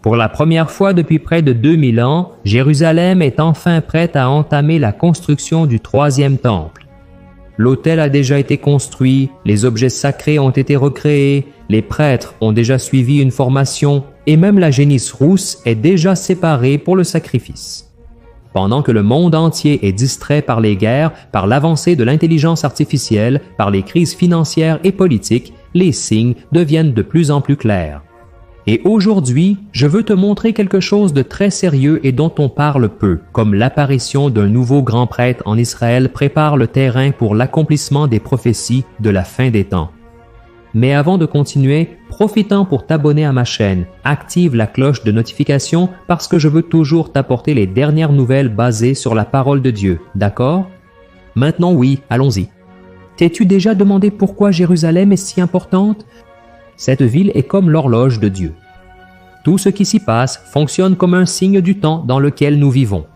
Pour la première fois depuis près de 2000 ans, Jérusalem est enfin prête à entamer la construction du troisième temple. L'autel a déjà été construit, les objets sacrés ont été recréés, les prêtres ont déjà suivi une formation et même la génisse rousse est déjà séparée pour le sacrifice. Pendant que le monde entier est distrait par les guerres, par l'avancée de l'intelligence artificielle, par les crises financières et politiques, les signes deviennent de plus en plus clairs. Et aujourd'hui, je veux te montrer quelque chose de très sérieux et dont on parle peu, comme l'apparition d'un nouveau grand prêtre en Israël prépare le terrain pour l'accomplissement des prophéties de la fin des temps. Mais avant de continuer, profitant pour t'abonner à ma chaîne, active la cloche de notification parce que je veux toujours t'apporter les dernières nouvelles basées sur la parole de Dieu, d'accord? Maintenant oui, allons-y. T'es-tu déjà demandé pourquoi Jérusalem est si importante? Cette ville est comme l'horloge de Dieu. Tout ce qui s'y passe fonctionne comme un signe du temps dans lequel nous vivons.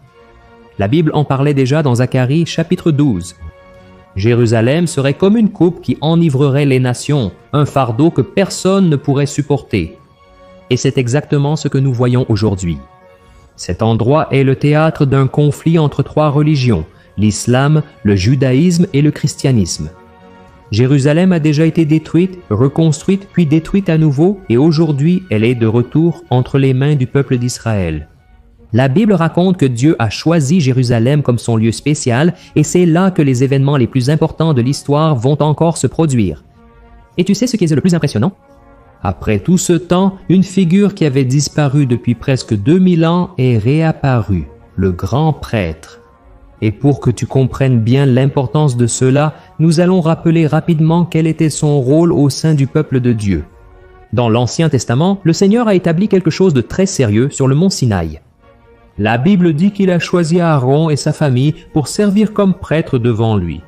La Bible en parlait déjà dans Zacharie chapitre 12. Jérusalem serait comme une coupe qui enivrerait les nations, un fardeau que personne ne pourrait supporter. Et c'est exactement ce que nous voyons aujourd'hui. Cet endroit est le théâtre d'un conflit entre trois religions, l'islam, le judaïsme et le christianisme. Jérusalem a déjà été détruite, reconstruite puis détruite à nouveau et aujourd'hui elle est de retour entre les mains du peuple d'Israël. La Bible raconte que Dieu a choisi Jérusalem comme son lieu spécial et c'est là que les événements les plus importants de l'histoire vont encore se produire. Et tu sais ce qui est le plus impressionnant? Après tout ce temps, une figure qui avait disparu depuis presque 2000 ans est réapparue, le grand prêtre. Et pour que tu comprennes bien l'importance de cela, nous allons rappeler rapidement quel était son rôle au sein du peuple de Dieu. Dans l'Ancien Testament, le Seigneur a établi quelque chose de très sérieux sur le mont Sinaï. La Bible dit qu'il a choisi Aaron et sa famille pour servir comme prêtre devant lui.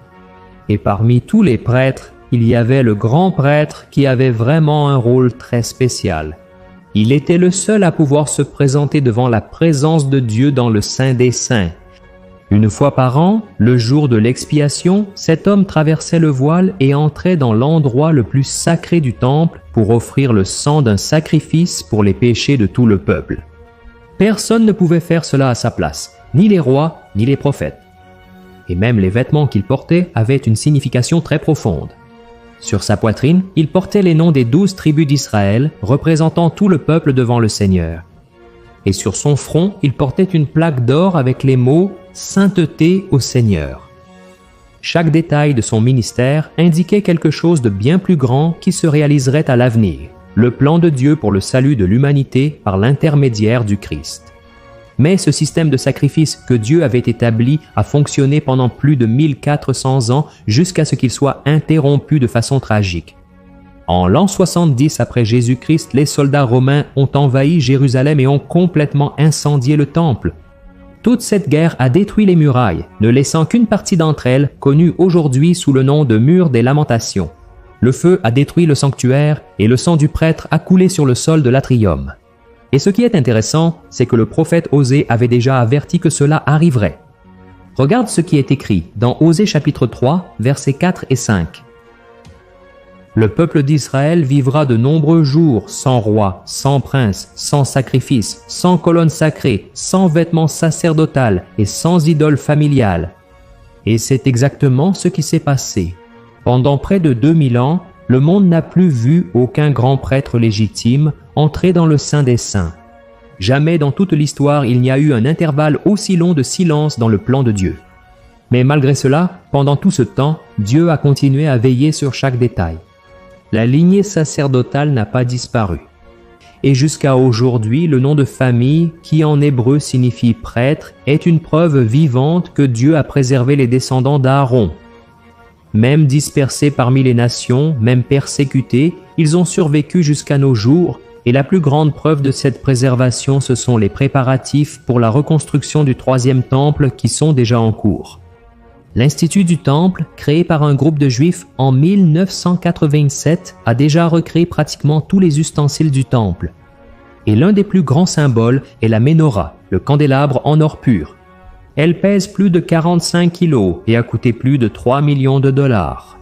Et parmi tous les prêtres, il y avait le grand prêtre qui avait vraiment un rôle très spécial. Il était le seul à pouvoir se présenter devant la présence de Dieu dans le Saint des Saints. Une fois par an, le jour de l'expiation, cet homme traversait le voile et entrait dans l'endroit le plus sacré du temple pour offrir le sang d'un sacrifice pour les péchés de tout le peuple. Personne ne pouvait faire cela à sa place, ni les rois, ni les prophètes. Et même les vêtements qu'il portait avaient une signification très profonde. Sur sa poitrine, il portait les noms des 12 tribus d'Israël, représentant tout le peuple devant le Seigneur. Et sur son front, il portait une plaque d'or avec les mots « Sainteté au Seigneur ». Chaque détail de son ministère indiquait quelque chose de bien plus grand qui se réaliserait à l'avenir, le plan de Dieu pour le salut de l'humanité par l'intermédiaire du Christ. Mais ce système de sacrifice que Dieu avait établi a fonctionné pendant plus de 1400 ans jusqu'à ce qu'il soit interrompu de façon tragique. En l'an 70 après Jésus-Christ, les soldats romains ont envahi Jérusalem et ont complètement incendié le temple. Toute cette guerre a détruit les murailles, ne laissant qu'une partie d'entre elles, connue aujourd'hui sous le nom de mur des lamentations. Le feu a détruit le sanctuaire et le sang du prêtre a coulé sur le sol de l'atrium. Et ce qui est intéressant, c'est que le prophète Osée avait déjà averti que cela arriverait. Regarde ce qui est écrit dans Osée chapitre 3, versets 4 et 5. Le peuple d'Israël vivra de nombreux jours sans roi, sans prince, sans sacrifice, sans colonne sacrée, sans vêtements sacerdotal et sans idole familiale. Et c'est exactement ce qui s'est passé. Pendant près de 2000 ans, le monde n'a plus vu aucun grand prêtre légitime entrer dans le Saint des Saints. Jamais dans toute l'histoire il n'y a eu un intervalle aussi long de silence dans le plan de Dieu. Mais malgré cela, pendant tout ce temps, Dieu a continué à veiller sur chaque détail. La lignée sacerdotale n'a pas disparu. Et jusqu'à aujourd'hui, le nom de famille, qui en hébreu signifie prêtre, est une preuve vivante que Dieu a préservé les descendants d'Aaron. Même dispersés parmi les nations, même persécutés, ils ont survécu jusqu'à nos jours, et la plus grande preuve de cette préservation, ce sont les préparatifs pour la reconstruction du troisième temple qui sont déjà en cours. L'Institut du Temple, créé par un groupe de Juifs en 1987, a déjà recréé pratiquement tous les ustensiles du Temple. Et l'un des plus grands symboles est la Ménorah, le candélabre en or pur. Elle pèse plus de 45 kilos et a coûté plus de 3 millions de dollars.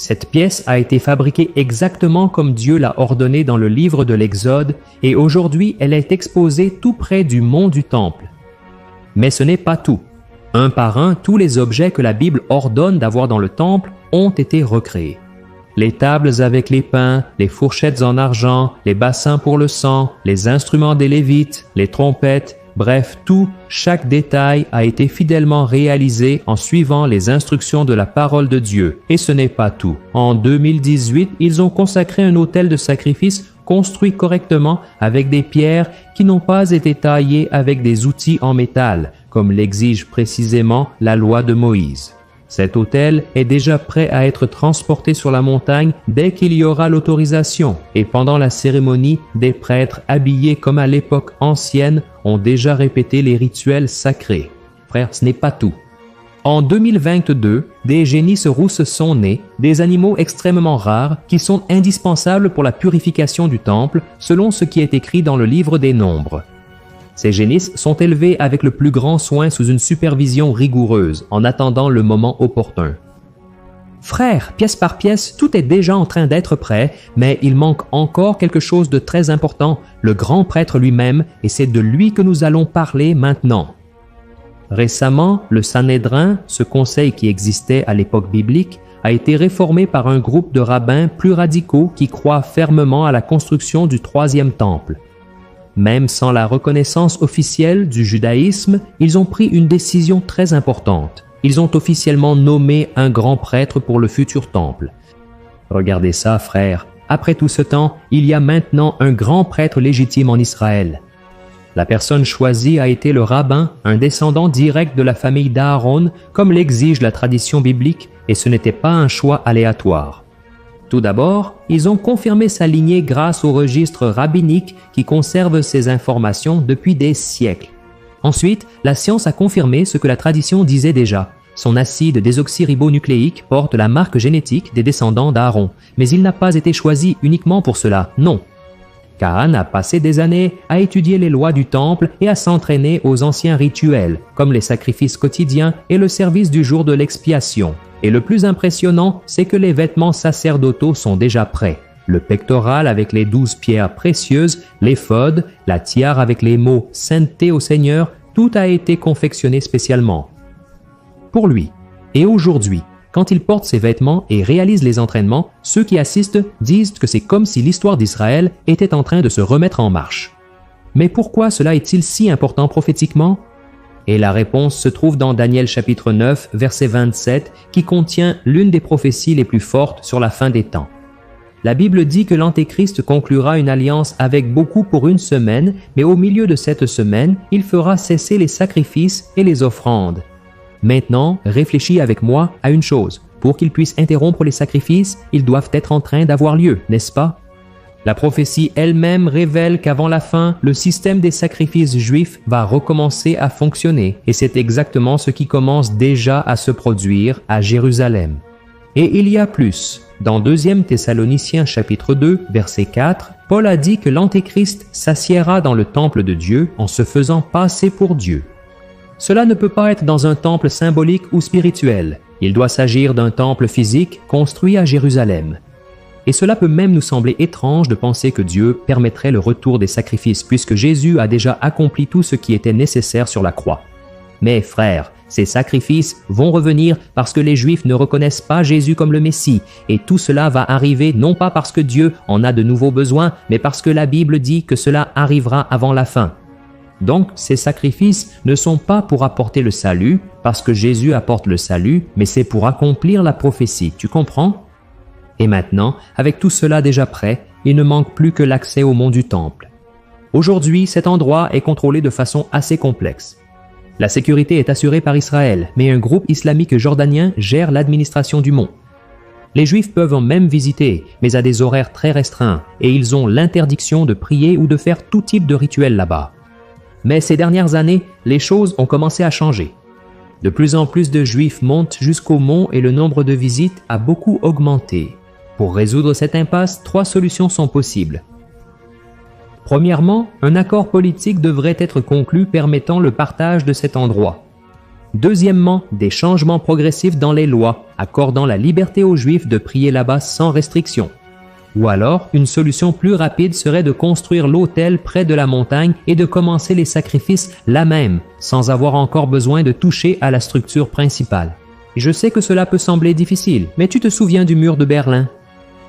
Cette pièce a été fabriquée exactement comme Dieu l'a ordonné dans le livre de l'Exode et aujourd'hui elle est exposée tout près du mont du Temple. Mais ce n'est pas tout. Un par un, tous les objets que la Bible ordonne d'avoir dans le Temple ont été recréés. Les tables avec les pains, les fourchettes en argent, les bassins pour le sang, les instruments des Lévites, les trompettes, bref, tout, chaque détail a été fidèlement réalisé en suivant les instructions de la parole de Dieu. Et ce n'est pas tout. En 2018, ils ont consacré un autel de sacrifice construit correctement avec des pierres qui n'ont pas été taillées avec des outils en métal, comme l'exige précisément la loi de Moïse. Cet autel est déjà prêt à être transporté sur la montagne dès qu'il y aura l'autorisation. Et pendant la cérémonie, des prêtres habillés comme à l'époque ancienne ont déjà répété les rituels sacrés. Frère, ce n'est pas tout. En 2022, des génisses rousses sont nés, des animaux extrêmement rares qui sont indispensables pour la purification du temple, selon ce qui est écrit dans le livre des Nombres. Ces génisses sont élevés avec le plus grand soin sous une supervision rigoureuse, en attendant le moment opportun. Frère, pièce par pièce, tout est déjà en train d'être prêt, mais il manque encore quelque chose de très important, le grand prêtre lui-même, et c'est de lui que nous allons parler maintenant. Récemment, le Sanhédrin, ce conseil qui existait à l'époque biblique, a été réformé par un groupe de rabbins plus radicaux qui croient fermement à la construction du troisième temple. Même sans la reconnaissance officielle du judaïsme, ils ont pris une décision très importante. Ils ont officiellement nommé un grand prêtre pour le futur temple. Regardez ça, frères. Après tout ce temps, il y a maintenant un grand prêtre légitime en Israël. La personne choisie a été le rabbin, un descendant direct de la famille d'Aaron, comme l'exige la tradition biblique, et ce n'était pas un choix aléatoire. Tout d'abord, ils ont confirmé sa lignée grâce au registre rabbinique qui conserve ces informations depuis des siècles. Ensuite, la science a confirmé ce que la tradition disait déjà. Son acide désoxyribonucléique porte la marque génétique des descendants d'Aaron, mais il n'a pas été choisi uniquement pour cela, non. Cahan a passé des années à étudier les lois du temple et à s'entraîner aux anciens rituels, comme les sacrifices quotidiens et le service du jour de l'expiation. Et le plus impressionnant, c'est que les vêtements sacerdotaux sont déjà prêts. Le pectoral avec les 12 pierres précieuses, l'éphod, la tiare avec les mots « Sainteté au Seigneur », tout a été confectionné spécialement pour lui. Et aujourd'hui, quand il porte ses vêtements et réalise les entraînements, ceux qui assistent disent que c'est comme si l'histoire d'Israël était en train de se remettre en marche. Mais pourquoi cela est-il si important prophétiquement? Et la réponse se trouve dans Daniel chapitre 9, verset 27, qui contient l'une des prophéties les plus fortes sur la fin des temps. La Bible dit que l'Antéchrist conclura une alliance avec beaucoup pour une semaine, mais au milieu de cette semaine, il fera cesser les sacrifices et les offrandes. Maintenant, réfléchis avec moi à une chose. Pour qu'ils puissent interrompre les sacrifices, ils doivent être en train d'avoir lieu, n'est-ce pas? La prophétie elle-même révèle qu'avant la fin, le système des sacrifices juifs va recommencer à fonctionner, et c'est exactement ce qui commence déjà à se produire à Jérusalem. Et il y a plus. Dans 2 Thessaloniciens chapitre 2, verset 4, Paul a dit que l'Antéchrist s'assiera dans le temple de Dieu en se faisant passer pour Dieu. Cela ne peut pas être dans un temple symbolique ou spirituel. Il doit s'agir d'un temple physique construit à Jérusalem. Et cela peut même nous sembler étrange de penser que Dieu permettrait le retour des sacrifices puisque Jésus a déjà accompli tout ce qui était nécessaire sur la croix. Mais frères, ces sacrifices vont revenir parce que les Juifs ne reconnaissent pas Jésus comme le Messie, et tout cela va arriver non pas parce que Dieu en a de nouveaux besoins, mais parce que la Bible dit que cela arrivera avant la fin. Donc, ces sacrifices ne sont pas pour apporter le salut, parce que Jésus apporte le salut, mais c'est pour accomplir la prophétie, tu comprends? Et maintenant, avec tout cela déjà prêt, il ne manque plus que l'accès au mont du Temple. Aujourd'hui, cet endroit est contrôlé de façon assez complexe. La sécurité est assurée par Israël, mais un groupe islamique jordanien gère l'administration du mont. Les Juifs peuvent même visiter, mais à des horaires très restreints, et ils ont l'interdiction de prier ou de faire tout type de rituel là-bas. Mais ces dernières années, les choses ont commencé à changer. De plus en plus de Juifs montent jusqu'au mont et le nombre de visites a beaucoup augmenté. Pour résoudre cette impasse, 3 solutions sont possibles. Premièrement, un accord politique devrait être conclu permettant le partage de cet endroit. Deuxièmement, des changements progressifs dans les lois, accordant la liberté aux Juifs de prier là-bas sans restriction. Ou alors, une solution plus rapide serait de construire l'autel près de la montagne et de commencer les sacrifices là même, sans avoir encore besoin de toucher à la structure principale. Et je sais que cela peut sembler difficile, mais tu te souviens du mur de Berlin?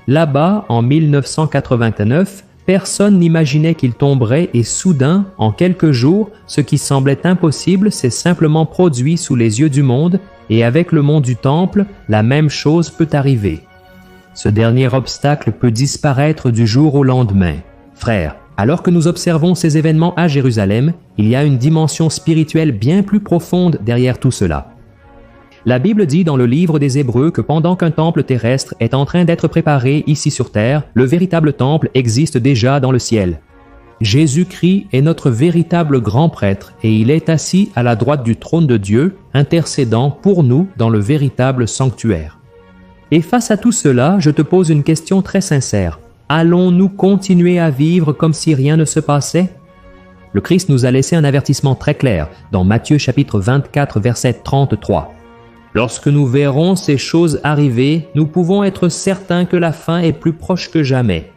Là-bas, en 1989, personne n'imaginait qu'il tomberait et soudain, en quelques jours, ce qui semblait impossible s'est simplement produit sous les yeux du monde et avec le mont du Temple, la même chose peut arriver. Ce dernier obstacle peut disparaître du jour au lendemain. Frères, alors que nous observons ces événements à Jérusalem, il y a une dimension spirituelle bien plus profonde derrière tout cela. La Bible dit dans le livre des Hébreux que pendant qu'un temple terrestre est en train d'être préparé ici sur terre, le véritable temple existe déjà dans le ciel. Jésus-Christ est notre véritable grand prêtre et il est assis à la droite du trône de Dieu, intercédant pour nous dans le véritable sanctuaire. Et face à tout cela, je te pose une question très sincère. Allons-nous continuer à vivre comme si rien ne se passait? Le Christ nous a laissé un avertissement très clair dans Matthieu chapitre 24, verset 33. Lorsque nous verrons ces choses arriver, nous pouvons être certains que la fin est plus proche que jamais.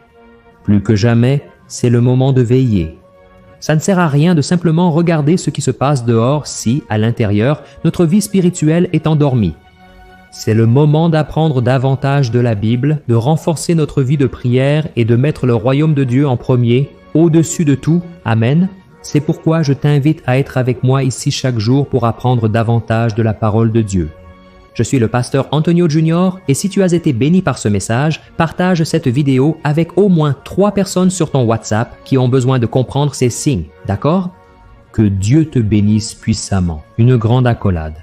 Plus que jamais, c'est le moment de veiller. Ça ne sert à rien de simplement regarder ce qui se passe dehors si, à l'intérieur, notre vie spirituelle est endormie. C'est le moment d'apprendre davantage de la Bible, de renforcer notre vie de prière et de mettre le royaume de Dieu en premier, au-dessus de tout. Amen. C'est pourquoi je t'invite à être avec moi ici chaque jour pour apprendre davantage de la parole de Dieu. Je suis le pasteur Antonio Junior et si tu as été béni par ce message, partage cette vidéo avec au moins 3 personnes sur ton WhatsApp qui ont besoin de comprendre ces signes, d'accord? Que Dieu te bénisse puissamment. Une grande accolade.